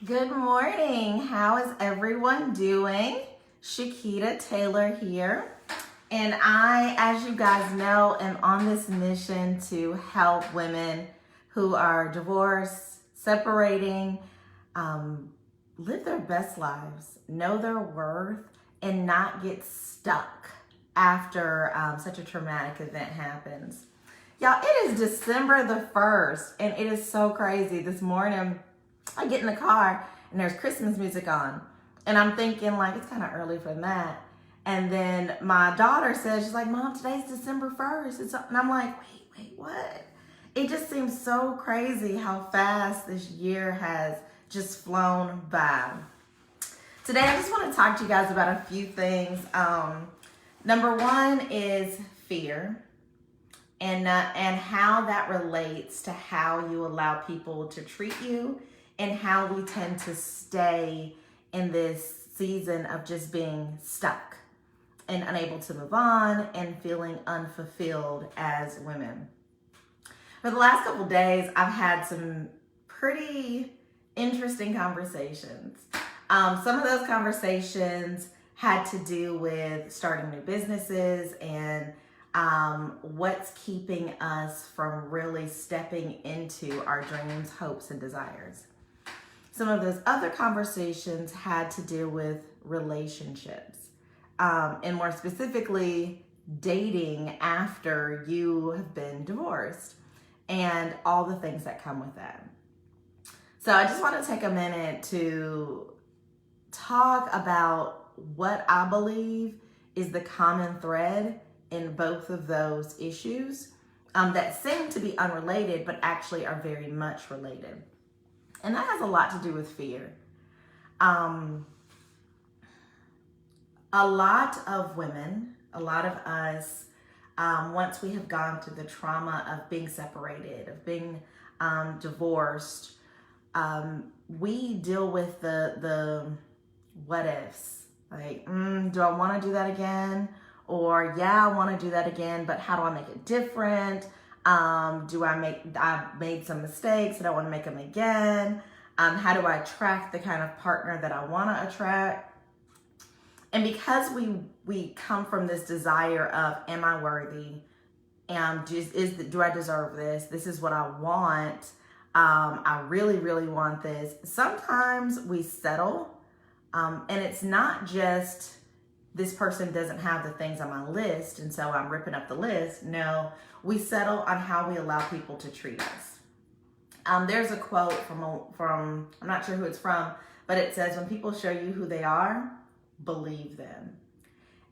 Good morning. How is everyone doing? Shakita Taylor here. And I, as you guys know, am on this mission to help women who are divorced, separating, live their best lives, know their worth, and not get stuck after such a traumatic event happens. Y'all, it is December the 1st, and it is so crazy. This morning, I get in the car and there's Christmas music on. And I'm thinking like, it's kind of early for that. And then my daughter says, she's like, Mom, today's December 1st. And I'm like, wait, what? It just seems so crazy how fast this year has just flown by. Today, I just want to talk to you guys about a few things. Number one is fear. And how that relates to how you allow people to treat you and how we tend to stay in this season of just being stuck and unable to move on and feeling unfulfilled as women. For the last couple days, I've had some pretty interesting conversations. Some of those conversations had to do with starting new businesses and what's keeping us from really stepping into our dreams, hopes, and desires. Some of those other conversations had to do with relationships, and more specifically, dating after you have been divorced and all the things that come with that. So I just want to take a minute to talk about what I believe is the common thread in both of those issues that seem to be unrelated, but actually are very much related. And that has a lot to do with fear. A lot of women, a lot of us, once we have gone through the trauma of being separated, of being divorced, we deal with the what ifs. Like, do I want to do that again? Or, yeah, I want to do that again, but how do I make it different? I made some mistakes and I want to make them again. How do I attract the kind of partner that I want to attract? And because we come from this desire of, am I worthy? Do I deserve this? This is what I want. I really, really want this. Sometimes we settle, and it's not just this person doesn't have the things on my list, and so I'm ripping up the list. No, we settle on how we allow people to treat us. There's a quote from I'm not sure who it's from, but it says, when people show you who they are, believe them.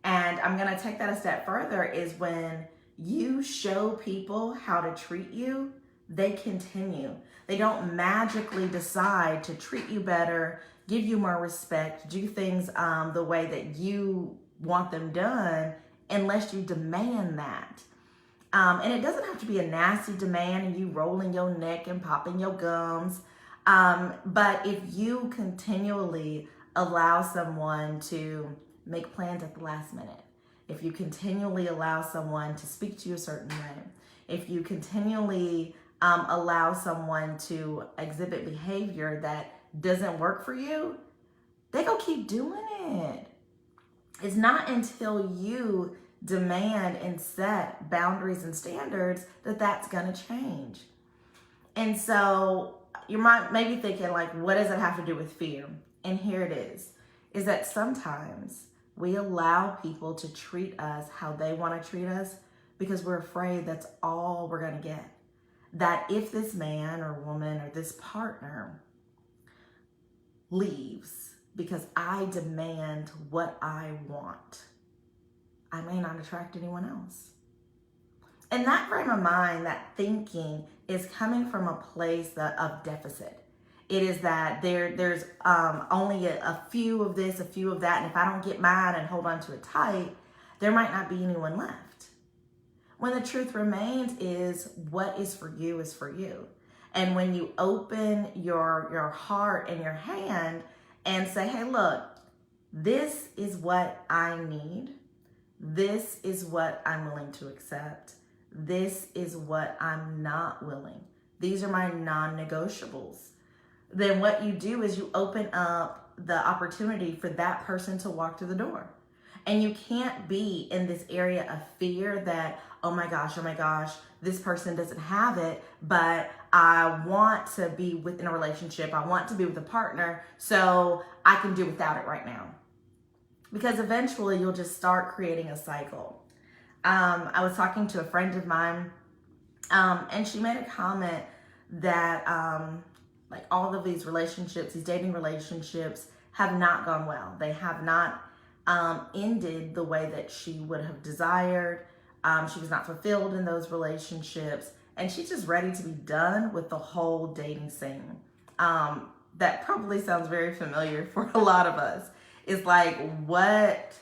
And I'm going to take that a step further, is when you show people how to treat you, they continue. They don't magically decide to treat you better, give you more respect, do things the way that you want them done, unless you demand that. And it doesn't have to be a nasty demand and you rolling your neck and popping your gums. But if you continually allow someone to make plans at the last minute, if you continually allow someone to speak to you a certain way, if you continually allow someone to exhibit behavior that doesn't work for you, they go keep doing it. It's not until you demand and set boundaries and standards that that's going to change. And so you might maybe thinking like, what does it have to do with fear? And here it is that sometimes we allow people to treat us how they want to treat us because we're afraid that's all we're going to get. That if this man or woman or this partner leaves because I demand what I want, I may not attract anyone else. And that frame of mind, that thinking, is coming from a place of deficit. It is that there's only a few of this, a few of that, and if I don't get mine and hold on to it tight, there might not be anyone left. When the truth remains is, what is for you is for you. And when you open your heart and your hand and say, hey, look, this is what I need. This is what I'm willing to accept. This is what I'm not willing. These are my non-negotiables. then what you do is you open up the opportunity for that person to walk through the door. And you can't be in this area of fear that, oh my gosh, this person doesn't have it, but I want to be within a relationship. I want to be with a partner, so I can do without it right now. Because eventually you'll just start creating a cycle. I was talking to a friend of mine, and she made a comment that like all of these relationships, these dating relationships, have not gone well. They have not ended the way that she would have desired. She was not fulfilled in those relationships, and she's just ready to be done with the whole dating scene. That probably sounds very familiar for a lot of us. It's like, what,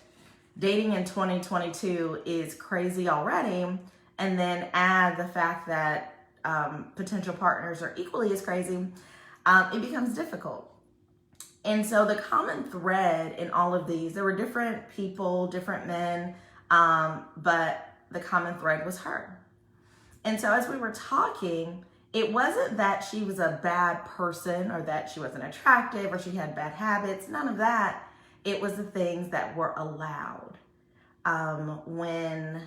dating in 2022 is crazy already, and then add the fact that potential partners are equally as crazy, it becomes difficult. And so the common thread in all of these, there were different people, different men, but the common thread was her. And so as we were talking, it wasn't that she was a bad person or that she wasn't attractive or she had bad habits, none of that. It was the things that were allowed. When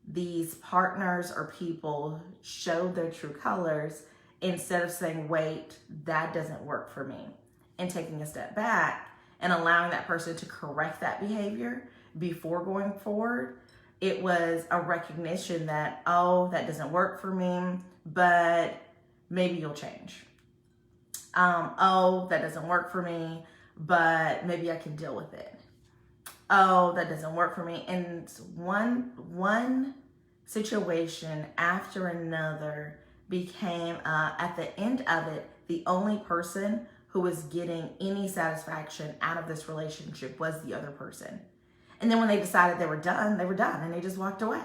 these partners or people showed their true colors, instead of saying, wait, that doesn't work for me, and taking a step back and allowing that person to correct that behavior before going forward, it was a recognition that, oh, that doesn't work for me, but maybe you'll change. Oh, that doesn't work for me, but maybe I can deal with it. Oh, that doesn't work for me. And one situation after another became, at the end of it, the only person who was getting any satisfaction out of this relationship was the other person. And then when they decided they were done, and they just walked away.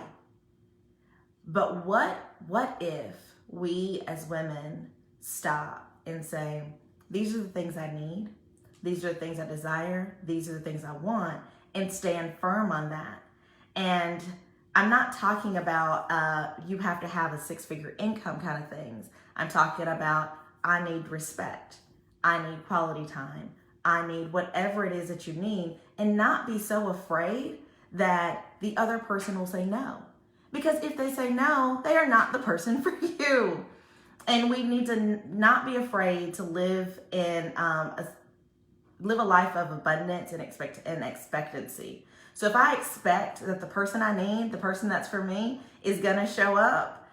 But what if we as women stop and say, these are the things I need, these are the things I desire, these are the things I want, and stand firm on that. And I'm not talking about you have to have a 6-figure income kind of things. I'm talking about, I need respect, I need quality time, I need whatever it is that you need, and not be so afraid that the other person will say no. Because if they say no, they are not the person for you. And we need to not be afraid to live in live a life of abundance and expectancy. So if I expect that the person I need, the person that's for me, is gonna show up,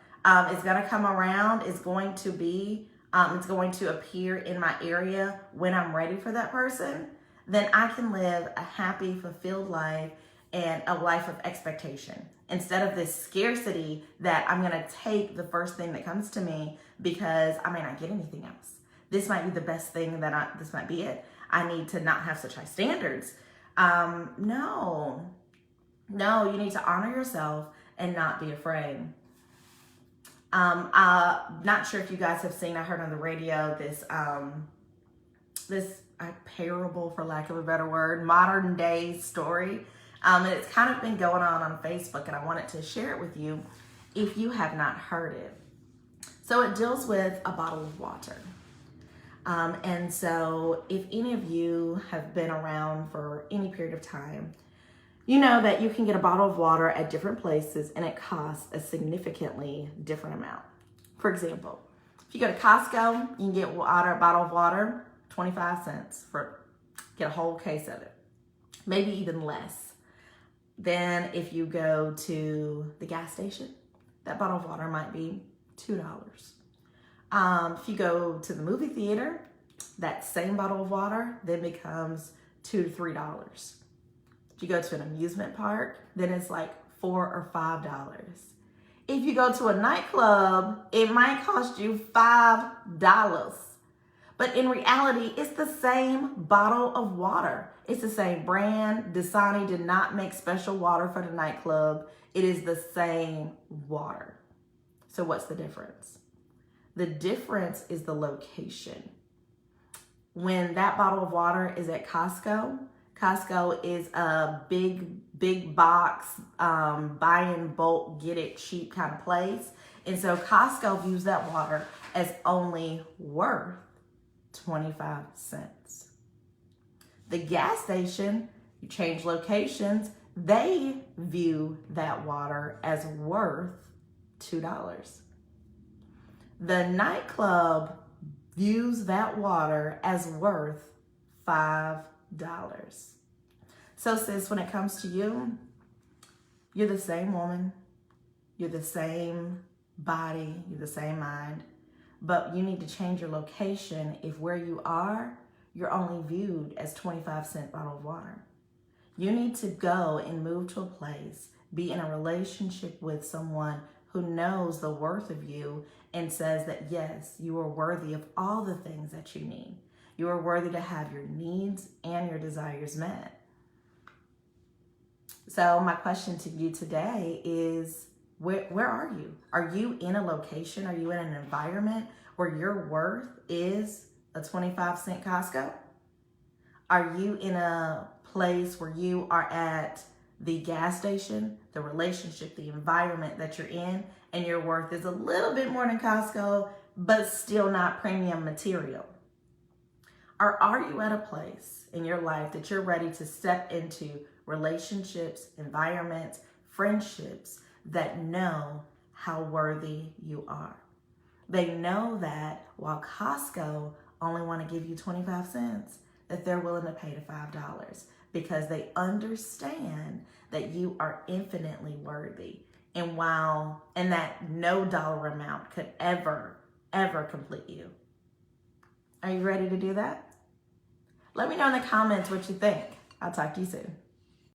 is gonna come around, is going to be, it's going to appear in my area when I'm ready for that person, then I can live a happy, fulfilled life and a life of expectation. Instead of this scarcity that I'm gonna take the first thing that comes to me because I may not get anything else. This might be the best thing this might be it. I need to not have such high standards. No, you need to honor yourself and not be afraid. Not sure if you guys have seen, I heard on the radio this parable, for lack of a better word, modern day story. And it's kind of been going on Facebook, and I wanted to share it with you if you have not heard it. So it deals with a bottle of water. And so if any of you have been around for any period of time, you know that you can get a bottle of water at different places and it costs a significantly different amount. For example, if you go to Costco, you can get a bottle of water, 25 cents get a whole case of it, maybe even less. Then if you go to the gas station, that bottle of water might be $2. If you go to the movie theater, that same bottle of water then becomes $2 to $3. If you go to an amusement park, then it's like $4 or $5. If you go to a nightclub, it might cost you $5. But in reality, it's the same bottle of water. It's the same brand. Dasani did not make special water for the nightclub. It is the same water. So what's the difference? The difference is the location. When that bottle of water is at Costco, Costco is a big box, buy in bulk, get it cheap kind of place. And so Costco views that water as only worth 25 cents. The gas station, you change locations, they view that water as worth $2. The nightclub views that water as worth $5. So sis, when it comes to you, you're the same woman, you're the same body, you're the same mind, but you need to change your location if where you are, you're only viewed as 25-cent bottle of water. You need to go and move to a place, be in a relationship with someone who knows the worth of you and says that yes, you are worthy of all the things that you need. You are worthy to have your needs and your desires met. So my question to you today is, where are you? Are you in a location? Are you in an environment where your worth is a 25-cent Costco? Are you in a place where you are at the gas station, the relationship, the environment that you're in, and your worth is a little bit more than Costco, but still not premium material? Or are you at a place in your life that you're ready to step into relationships, environments, friendships that know how worthy you are? They know that while Costco only want to give you 25 cents, that they're willing to pay the $5 because they understand that you are infinitely worthy. And that no dollar amount could ever complete you. Are you ready to do that? Let me know in the comments what you think. I'll talk to you soon.